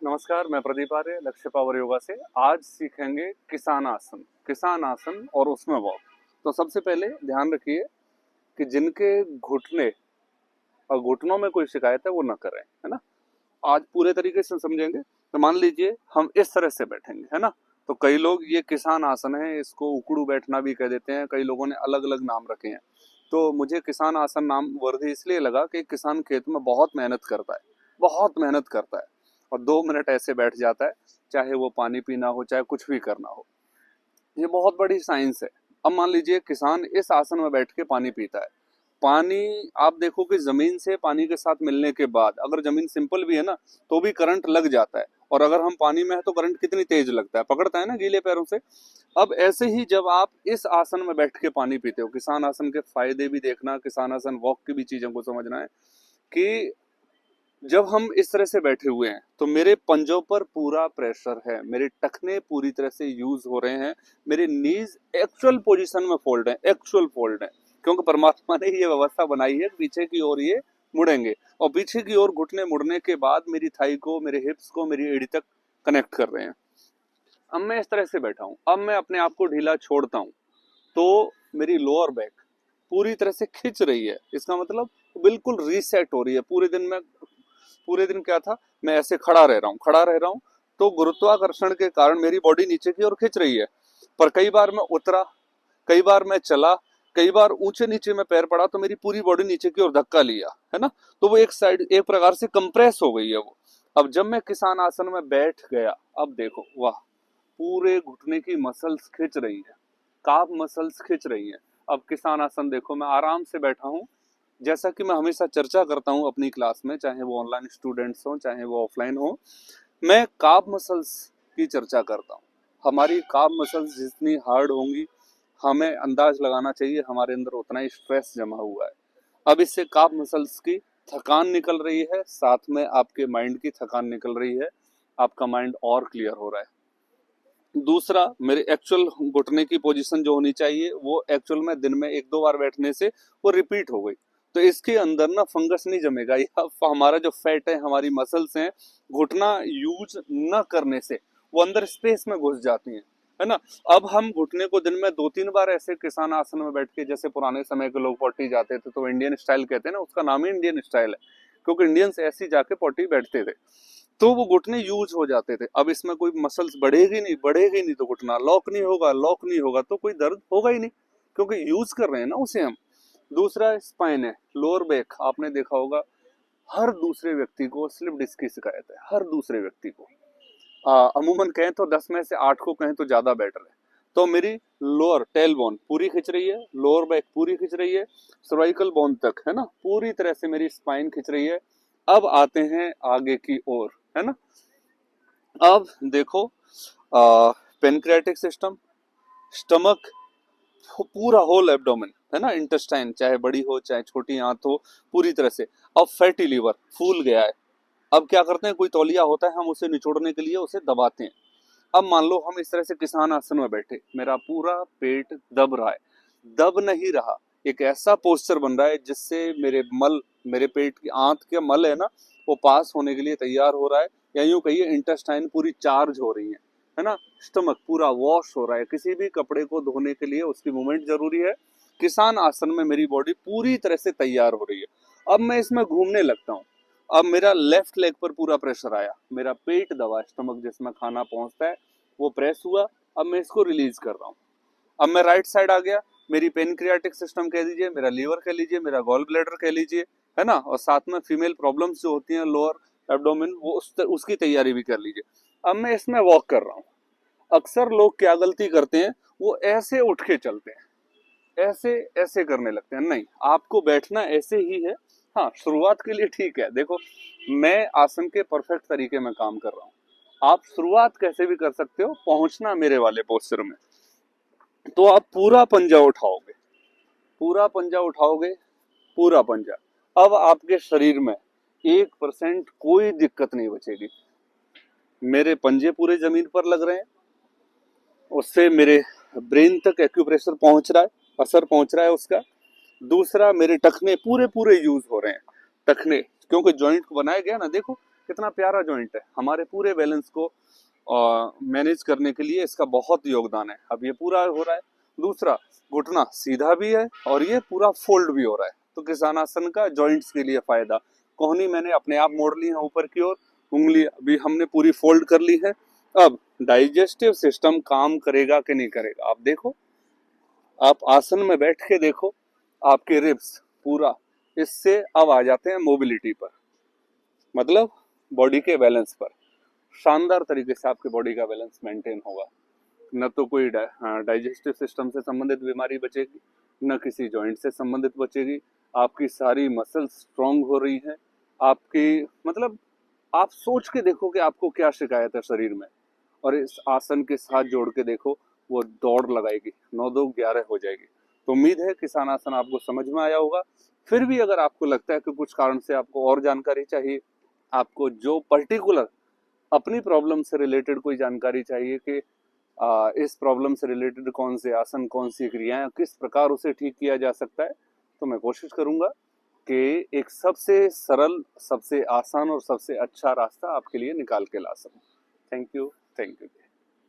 नमस्कार, मैं प्रदीप आर्य लक्ष्य पावर योगा से। आज सीखेंगे किसान आसन। किसान आसन और उसमें वॉक। तो सबसे पहले ध्यान रखिए कि जिनके घुटने और घुटनों में कोई शिकायत है वो ना करें, है ना। आज पूरे तरीके से समझेंगे। तो मान लीजिए हम इस तरह से बैठेंगे, है ना। तो कई लोग ये किसान आसन है, इसको उकड़ू बैठना भी कह देते हैं, कई लोगों ने अलग अलग नाम रखे हैं। तो मुझे किसान आसन नाम वर्दी इसलिए लगा कि किसान खेत में बहुत मेहनत करता है, बहुत मेहनत करता है, और 2 मिनट ऐसे बैठ जाता है, चाहे वो पानी पीना हो चाहे कुछ भी करना हो। ये बहुत बड़ी साइंस है। अब मान लीजिए किसान इस आसन में बैठ के पानी पीता है। पानी, आप देखो कि जमीन से पानी के साथ मिलने के बाद अगर जमीन सिंपल भी है ना, तो भी करंट लग जाता है, और अगर हम पानी में है तो करंट कितनी तेज लगता है, पकड़ता है ना गीले पैरों से। अब ऐसे ही जब आप इस आसन में बैठ के पानी पीते हो, किसान आसन के फायदे भी देखना, किसान आसन वॉक की भी चीजों को समझना है कि जब हम इस तरह से बैठे हुए हैं तो मेरे पंजों पर पूरा प्रेशर है, मेरे टखने पूरी तरह से यूज हो रहे हैं, मेरे नीज एक्चुअल पोजीशन में फोल्ड हैं, एक्चुअल फोल्ड हैं, क्योंकि परमात्मा ने ये व्यवस्था बनाई है पीछे की ओर ये मुड़ेंगे, और पीछे की ओर घुटने मुड़ने के बाद मेरी थाई को, मेरे हिप्स को, मेरी एड़ी तक कनेक्ट कर रहे हैं। अब मैं इस तरह से बैठा हूं, अब मैं अपने आप को ढीला छोड़ता हूं तो मेरी लोअर बैक पूरी तरह से खिंच रही है। इसका मतलब बिल्कुल रीसेट हो रही है। पूरे दिन क्या था, मैं ऐसे खड़ा रह रहा हूँ, तो गुरुत्वाकर्षण के कारण मेरी बॉडी नीचे की ओर खिंच रही है। पर कई बार मैं उतरा, कई बार मैं चला, कई बार ऊंचे नीचे में पैर पड़ा तो मेरी पूरी बॉडी नीचे की ओर धक्का लिया, है ना। तो वो एक साइड एक प्रकार से कंप्रेस हो गई है वो। अब जब मैं किसान आसन में बैठ गया, अब देखो वाह, पूरे घुटने की मसल्स खिंच रही है, काफ मसल्स खिंच रही है। अब किसान आसन देखो, मैं आराम से बैठा हूँ। जैसा कि मैं हमेशा चर्चा करता हूँ अपनी क्लास में, चाहे वो ऑनलाइन स्टूडेंट्स हो चाहे वो ऑफलाइन हो, मैं काफ मसल्स की चर्चा करता हूँ। हमारी काफ मसल्स जितनी हार्ड होंगी, हमें अंदाज लगाना चाहिए हमारे अंदर उतना ही स्ट्रेस जमा हुआ है। अब इससे काफ मसल्स की थकान निकल रही है, साथ में आपके माइंड की थकान निकल रही है, आपका माइंड और क्लियर हो रहा है। दूसरा, मेरे एक्चुअल घुटने की पोजीशन जो होनी चाहिए वो एक्चुअल में दिन में 1-2 बार बैठने से वो रिपीट हो गई। तो इसके अंदर ना फंगस नहीं जमेगा, या हमारा जो फैट है, हमारी मसल्स हैं, घुटना यूज न करने से वो अंदर स्पेस में घुस जाती हैं, है ना। अब हम घुटने को दिन में 2-3 बार ऐसे किसान आसन में बैठ के, जैसे पुराने समय के लोग पॉटी जाते थे तो इंडियन स्टाइल कहते हैं ना, उसका नाम ही इंडियन स्टाइल है, क्योंकि इंडियंस ऐसी जाके पॉटी बैठते थे, तो वो घुटने यूज हो जाते थे। अब इसमें कोई मसल्स बढ़ेगी नहीं तो घुटना लॉक नहीं होगा तो कोई दर्द होगा ही नहीं, क्योंकि यूज कर रहे हैं ना उसे हम। दूसरा स्पाइन है, लोअर बैक। आपने देखा होगा हर दूसरे व्यक्ति को स्लिप डिस्क की शिकायत है, हर दूसरे व्यक्ति को। अमूमन कहें तो 10 में से 8 को कहें तो ज्यादा बेटर है। तो मेरी लोअर टेल बोन पूरी खिंच रही है, लोअर बैक पूरी खिंच रही है, सर्वाइकल बोन तक, है ना, पूरी तरह से मेरी स्पाइन खिंच रही है। अब आते हैं आगे की ओर, है ना। अब देखो, पेनक्रियाटिक सिस्टम, स्टमक, पूरा होल एब्डोमेन, है ना, इंटेस्टाइन चाहे बड़ी हो चाहे छोटी आंत हो, पूरी तरह से। अब फैटी लीवर फूल गया है। अब क्या करते हैं, कोई तौलिया होता है, हम उसे निचोड़ने के लिए उसे दबाते हैं। अब मान लो हम इस तरह से किसान आसन में बैठे, मेरा पूरा पेट दब रहा है, दब नहीं रहा, एक ऐसा पोस्चर बन रहा है जिससे मेरे पेट की आंत के मल है ना, वो पास होने के लिए तैयार हो रहा है, या यूं कहिए इंटेस्टाइन पूरी चार्ज हो रही है ना। स्टमक पूरा वॉश हो रहा है, किसी भी कपड़े को धोने के लिए उसकी मूवमेंट जरूरी है। किसान आसन में मेरी बॉडी पूरी तरह से तैयार हो रही है। अब मैं इसमें घूमने लगता हूँ। अब मेरा लेफ्ट लेग पर पूरा प्रेशर आया, मेरा पेट दबा, स्टमक जिसमें खाना पहुंचता है वो प्रेस हुआ। अब मैं इसको रिलीज कर रहा हूँ। अब मैं राइट साइड आ गया, मेरी पेनक्रियाटिक सिस्टम कह दीजिए, मेरा लीवर कह लीजिए, मेरा गॉल ब्लैडर कह लीजिए, है ना, और साथ में फीमेल प्रॉब्लम्स जो होती हैं लोअर एब्डोमेन, वो उसकी तैयारी भी कर लीजिए। अब मैं इसमें वॉक कर रहा हूँ। अक्सर लोग क्या गलती करते हैं, वो ऐसे उठ के चलते हैं, ऐसे ऐसे करने लगते हैं। नहीं, आपको बैठना ऐसे ही है। हाँ, शुरुआत के लिए ठीक है। देखो, मैं आसन के परफेक्ट तरीके में काम कर रहा हूँ, आप शुरुआत कैसे भी कर सकते हो, पहुंचना मेरे वाले पोस्चर में। तो आप पूरा पंजा उठाओगे, पूरा पंजा उठाओगे, पूरा पंजा। अब आपके शरीर में 1% कोई दिक्कत नहीं बचेगी। मेरे पंजे पूरे जमीन पर लग रहे हैं, उससे मेरे ब्रेन तक एक्यूप्रेशर पहुंच रहा है, असर पहुंच रहा है उसका। दूसरा, मेरे टखने पूरे पूरे यूज हो रहे हैं, टखने, क्योंकि जॉइंट को बनाया गया ना। देखो, कितना प्यारा जॉइंट है, हमारे पूरे बैलेंस को मैनेज करने के लिए इसका बहुत योगदान है। अब ये पूरा हो रहा है। दूसरा, घुटना सीधा भी है और ये पूरा फोल्ड भी हो रहा है, तो किसानासन का जॉइंट्स के लिए फायदा। कोहनी मैंने अपने आप मोड़ ली है ऊपर की ओर, उंगली अभी हमने पूरी फोल्ड कर ली है। अब डाइजेस्टिव सिस्टम काम करेगा कि नहीं करेगा, आप देखो, आप आसन में बैठ के देखो, आपके रिब्स पूरा इससे अब आ जाते हैं मोबिलिटी पर, मतलब बॉडी के बैलेंस पर। शानदार तरीके से आपके बॉडी का बैलेंस मेंटेन होगा। न तो कोई डाइजेस्टिव सिस्टम से संबंधित बीमारी बचेगी, न किसी जॉइंट से संबंधित बचेगी। आपकी सारी मसल्स स्ट्रांग हो रही हैं। आपकी मतलब आप सोच के देखो कि आपको क्या शिकायत है शरीर में, और इस आसन के साथ जोड़ के देखो, वो दौड़ लगाएगी, 9 2 11 हो जाएगी। तो उम्मीद है किसान आसन आपको समझ में आया होगा। फिर भी अगर आपको लगता है कि कुछ कारण से आपको और जानकारी चाहिए, आपको जो पर्टिकुलर अपनी प्रॉब्लम से रिलेटेड कोई जानकारी चाहिए कि इस प्रॉब्लम से रिलेटेड कौन से आसन, कौन सी क्रियाएं, किस प्रकार उसे ठीक किया जा सकता है, तो मैं कोशिश करूंगा कि एक सबसे सरल, सबसे आसान और सबसे अच्छा रास्ता आपके लिए निकाल के ला सकूं। Thank you. Thank you.